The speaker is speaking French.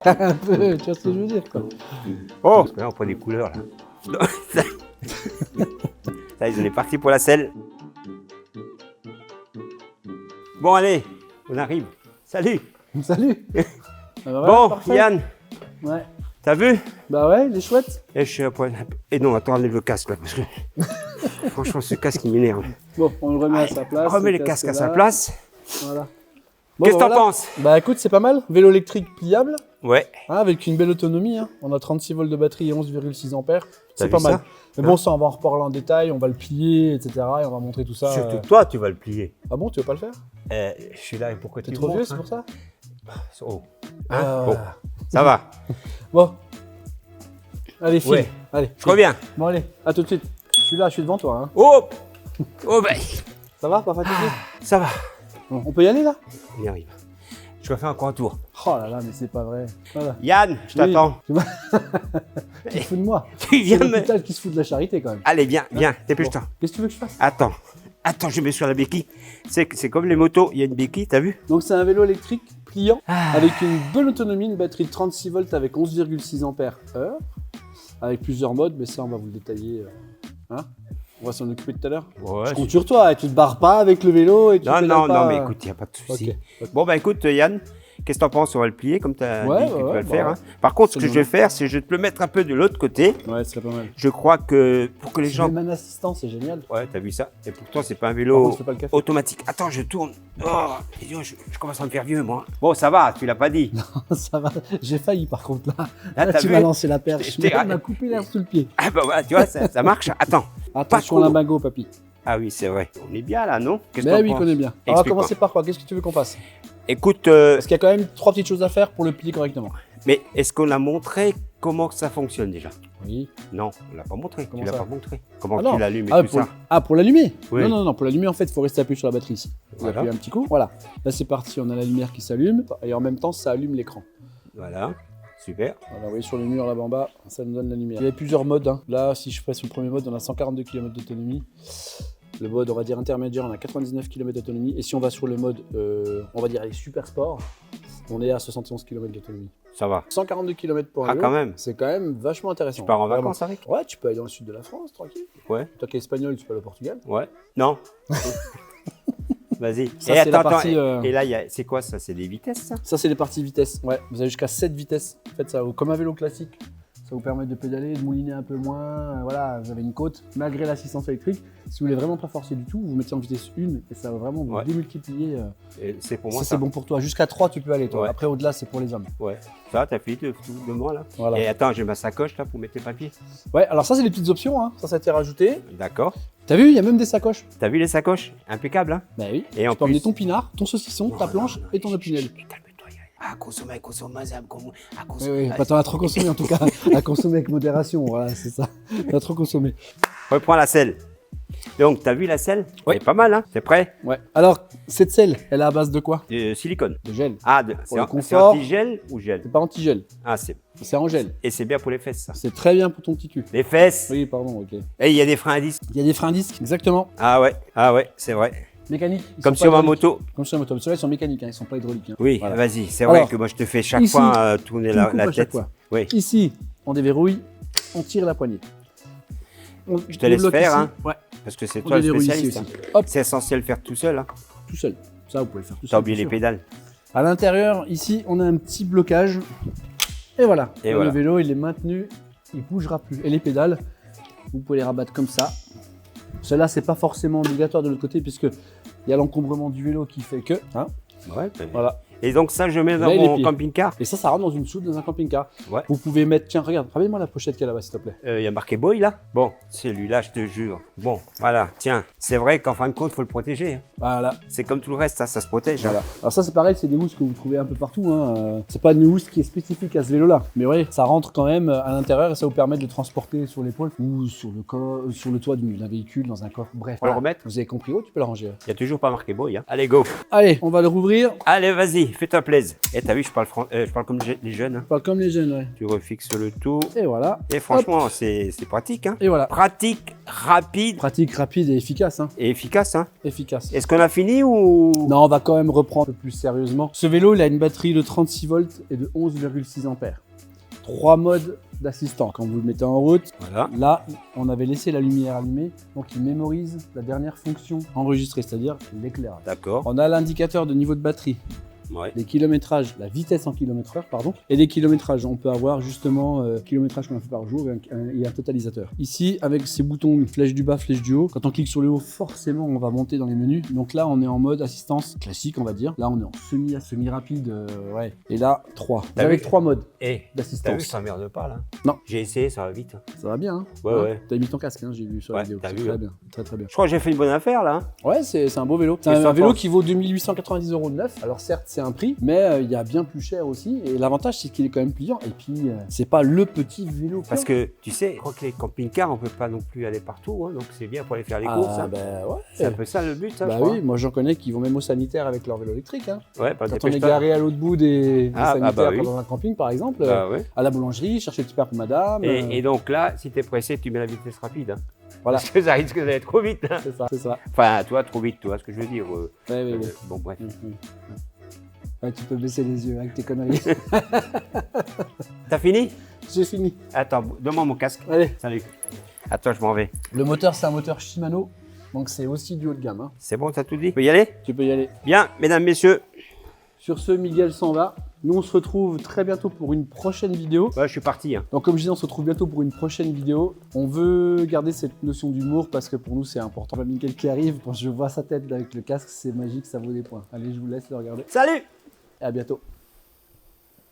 Un peu, tu vois ce que je veux dire, quoi. Oh, là, on prend des couleurs, là. Ça, on est parti pour la selle. Bon, allez, on arrive. Salut. Salut. Ah bah voilà, Bon, parfait. Yann, Ouais. t'as vu? Bah ouais, il est chouette. Et je suis à poil. Et non, attends, enlève le casque, là, parce que... Franchement, ce casque, il m'énerve. Bon, on le remet à sa place. Remets le les casques à là. sa place. Voilà. Bon, Qu'est-ce que bah, t'en voilà. penses? Bah écoute, c'est pas mal. Vélo électrique pliable, Ouais. hein, avec une belle autonomie. Hein. On a 36 volts de batterie et 11,6 ampères. T'as C'est pas vu mal. ça? Mais bon, ça, on va en reparler en détail. On va le plier, etc. Et on va montrer tout ça. Surtout toi, tu vas le plier. Ah bon, tu veux pas le faire? Je suis là, et pourquoi T'es tu trop me vieux, montres, c'est pour ça? Oh. Hein? Ah. Bon, ça va. Bon. Allez, file. Ouais. Allez. Je reviens. Bon, allez, à tout de suite. Je suis là, je suis devant toi. Hein. Oh. Oh, ben. Ça va, pas fatigué? Ça va. Bon, on peut y aller là? On y arrive. Je vais faire encore un tour. Oh là là, mais c'est pas vrai. Voilà. Yann, je t'attends. Tu te fous de moi. Tu viens C'est me... l'hôpital qui se fout de la charité quand même. Allez, viens, viens, dépêche-toi. Bon. Qu'est-ce que tu veux que je fasse? Attends, je mets sur la béquille. C'est comme les motos, il y a une béquille, t'as vu? Donc c'est un vélo électrique pliant avec une bonne autonomie, une batterie de 36 volts avec 11,6 ampères heure, avec plusieurs modes, mais ça on va vous le détailler. Hein, on va s'en occuper tout à l'heure. Ouais. Je compte sur toi, tu te barres pas avec le vélo et tu Non, pédales non, pas. non, mais écoute, il n'y a pas de souci. Ok. Bon, bah écoute, Yann, qu'est-ce que t'en penses? On va le plier comme tu as Ouais, dit que tu ouais, vas le bah faire. ouais. Hein. Par contre, ce que C'est je vais faire, c'est que je vais te le mettre un peu de l'autre côté. Ouais, c'est pas mal. Je crois que pour que les gens. J'ai assistant, c'est génial. Ouais, t'as vu ça? Et pourtant, c'est pas un Par vélo contre, je fais pas le café. automatique. Attends, je tourne. Oh, je commence à me faire vieux, moi. Bon, ça va, tu l'as pas dit. Ça va. J'ai failli par contre là. Là, Là, t'as tu vu? m'as lancé la perche. Je t'ai- Tu m'as coupé l'air sous le pied. Ah bah voilà, tu vois, ça marche. Attends. Attention trop. la mago, papy. Ah oui, c'est vrai. On est bien là, non? Qu'est-ce que Mais t'en oui, il penses? connaît bien. On va Explique-moi. commencer par quoi? Qu'est-ce que tu veux qu'on fasse? Écoute, Parce qu'il y a quand même 3 petites choses à faire pour le plier correctement. mais est-ce qu'on a montré comment que ça fonctionne déjà? Oui. Non, on l'a pas montré. Comment Tu l'as ça? pas montré. Comment Ah non. tu l'allumes et Ah, tout pour... ça? pour l'allumer? Oui. Non, pour l'allumer, en fait, il faut rester appuyé sur la batterie ici. Vous Voilà. appuyez un petit coup, voilà. Là, c'est parti, on a la lumière qui s'allume et en même temps, ça allume l'écran. Voilà, super. Voilà, vous voyez sur le mur là-bas en bas, ça nous donne la lumière. Il y a plusieurs modes. Hein. Là, si je fais sur le premier mode, on a 142 km d'autonomie. Le mode, on va dire intermédiaire, on a 99 km d'autonomie. Et si on va sur le mode, on va dire les super sport, on est à 71 km d'autonomie. Ça va. 142 km pour un Ah, vélo, quand même. c'est quand même vachement intéressant. Tu pars en Vraiment. vacances avec? Ouais, tu peux aller dans le sud de la France, tranquille. Ouais. Toi qui es espagnol, tu peux aller au Portugal. Ouais. Non. Vas-y. Ça, Et c'est la attends, partie, et là, c'est quoi ça? C'est des vitesses, ça? Ça, c'est les parties vitesse. Ouais, vous avez jusqu'à 7 vitesses. Faites ça comme un vélo classique. Ça vous permet de pédaler, de mouliner un peu moins. Voilà, vous avez une côte. Malgré l'assistance électrique, si vous voulez vraiment pas forcer du tout, vous mettez en vitesse 1 et ça va vraiment vous Ouais. démultiplier. Et c'est pour moi Ça, ça? c'est bon pour toi. Jusqu'à 3, tu peux aller, toi. Ouais. Après, au-delà, c'est pour les hommes. Ouais. Ça, t'as fini de moi là? Voilà. Et attends, j'ai ma sacoche là pour mettre les papiers. Ouais, alors ça, c'est les petites options. Hein. Ça a été rajouté. D'accord. T'as vu, il y a même des sacoches. T'as vu les sacoches? Impeccable, hein? Bah oui. Et en Tu peux emmener plus- ton pinard, ton saucisson, ta planche et ton opinel. Calme-toi, Yann. Ah, consommer, Oui, pas t'en as trop consommé en tout cas. À consommer avec modération, voilà, c'est ça. T'as trop consommé. Reprends la selle. Donc, t'as vu la selle? Ouais. Elle est pas mal, hein? C'est prêt? Ouais. Alors, cette selle, elle est à base de quoi? Silicone. De gel. Ah, le c'est confort. anti-gel ou gel? C'est pas anti-gel, Ah, c'est en gel. et c'est bien pour les fesses, ça. C'est très bien pour ton petit cul. Les fesses? Oui, pardon, ok. Et il y a des freins à disque. Il y a des freins disques, exactement. Ah ouais, c'est vrai. Mécaniques. ils Comme sont sur pas ma hydrauliques. moto. Comme sur ma moto. Mais ceux-là, ils sont mécaniques, hein, ils sont pas hydrauliques. Hein. Oui, Voilà. vas-y. C'est vrai Alors, que moi, je te fais chaque ici, fois tourner Tu me la coupes à chaque tête. fois. Oui, Ici, on déverrouille, on tire la poignée. je te laisse débloque faire, ici. hein, Ouais, parce que c'est on toi le déverrouille ici spécialiste. aussi. hein. Hop, C'est essentiel de faire tout seul. Hein. tout seul. Ça, vous pouvez le faire tout seul. T'as oublié bien les sûr. pédales. À l'intérieur, ici, on a un petit blocage. Et voilà. Et Là, voilà. Le vélo, il est maintenu, il bougera plus. Et les pédales, vous pouvez les rabattre comme ça. Cela, c'est pas forcément obligatoire de l'autre côté, puisque il y a l'encombrement du vélo qui fait que. Hein, Ouais. voilà. Et donc ça, je mets dans Là, il est mon pied. camping-car. Et ça rentre dans une soute dans un camping-car. Ouais. Vous pouvez mettre. Tiens, regarde, ramène-moi la pochette qu'il y a là-bas, s'il te plaît. Il y a marqué Boy là. Bon, celui-là, je te jure. Bon, voilà. Tiens, c'est vrai qu'en fin de compte, faut le protéger. hein. Voilà. C'est comme tout le reste, ça se protège. hein. Voilà. Alors ça c'est pareil, c'est des housses que vous trouvez un peu partout. Hein. C'est pas une housse qui est spécifique à ce vélo-là. Mais ouais, ça rentre quand même à l'intérieur et ça vous permet de le transporter sur l'épaule ou sur le toit d'un véhicule, dans un coffre. Bref. Faut le remettre. Vous avez compris où tu peux le ranger. Il y a toujours pas marqué Boy. Hein. Allez, go. Allez, on va le rouvrir. Allez, vas-y. fais-toi plaisir. Et t'as vu, je parle comme les jeunes. Hein. Je parle comme les jeunes, ouais. Tu refixes le tout. Et voilà. Et franchement, c'est pratique. Hein. Et voilà. Pratique, rapide Pratique, rapide et efficace. Hein. et efficace. Hein. Efficace. Est-ce qu'on a fini ou... Non, on va quand même reprendre un peu plus sérieusement. Ce vélo, il a une batterie de 36 volts et de 11,6 ampères. 3 modes d'assistant. Quand vous le mettez en route, Voilà. là, on avait laissé la lumière allumée, donc il mémorise la dernière fonction enregistrée, c'est-à-dire l'éclairage. D'accord. On a l'indicateur de niveau de batterie, Ouais. les kilométrages, la vitesse en km/h, pardon, et les kilométrages. On peut avoir justement kilométrage qu'on a fait par jour et un totalisateur. Ici, avec ces boutons flèche du bas, flèche du haut, quand on clique sur le haut, forcément, on va monter dans les menus. Donc là, on est en mode assistance classique, on va dire. Là, on est en semi-rapide, ouais. Et là, 3. T'as Avec vu 3 modes Et t'as vu, d'assistance. ça m'emmerde pas là. Non. J'ai essayé, ça va vite. Hein. Ça va bien, hein? Ouais. T'as mis ton casque, hein, j'ai vu sur la Ouais, vidéo. t'as C'est vu, très hein. bien, très très bien. Je crois que j'ai fait une bonne affaire là. Hein. Ouais, c'est un beau vélo. C'est Qu'est-ce que un t'en vélo penses qui vaut 2890 € de neuf. Alors certes, c'est un prix, mais il y a bien plus cher aussi. Et l'avantage, c'est qu'il est quand même pliant. Et puis, c'est pas le petit vélo. Parce que tu sais, je crois que les camping-cars, on peut pas non plus aller partout. Hein, donc c'est bien pour aller faire les courses. Hein. Bah ouais. C'est un peu ça le but, ça, Bah je crois. oui, moi j'en connais qui vont même au sanitaire avec leur vélo électrique. Hein. Ouais, bah, Quand on est dépêche-toi. garé à l'autre bout des sanitaires bah oui. dans un camping, par exemple, Bah ouais. à la boulangerie, chercher le petit pain pour madame. Et donc là, si t'es pressé, tu mets la vitesse rapide. Hein. Voilà. Parce que ça risque d'aller trop vite. Hein. C'est ça, c'est ça. Enfin, toi, trop vite, tu vois ce que je veux dire. Ouais. Bon, bref. Ouais, tu peux baisser les yeux avec tes conneries. T'as fini? J'ai fini. Attends, donne-moi mon casque. Allez. Salut. Attends, je m'en vais. Le moteur, c'est un moteur Shimano, donc c'est aussi du haut de gamme. Hein. C'est bon, t'as tout dit? Tu peux y aller? Tu peux y aller. Bien, mesdames, messieurs. Sur ce, Miguel s'en va. Nous, on se retrouve très bientôt pour une prochaine vidéo. Ouais, je suis parti. Hein. Donc, comme je disais, on se retrouve bientôt pour une prochaine vidéo. On veut garder cette notion d'humour parce que pour nous, c'est important. Pas Miguel qui arrive, quand je vois sa tête avec le casque, c'est magique, ça vaut des points. Allez, je vous laisse le regarder. Salut! Et à bientôt.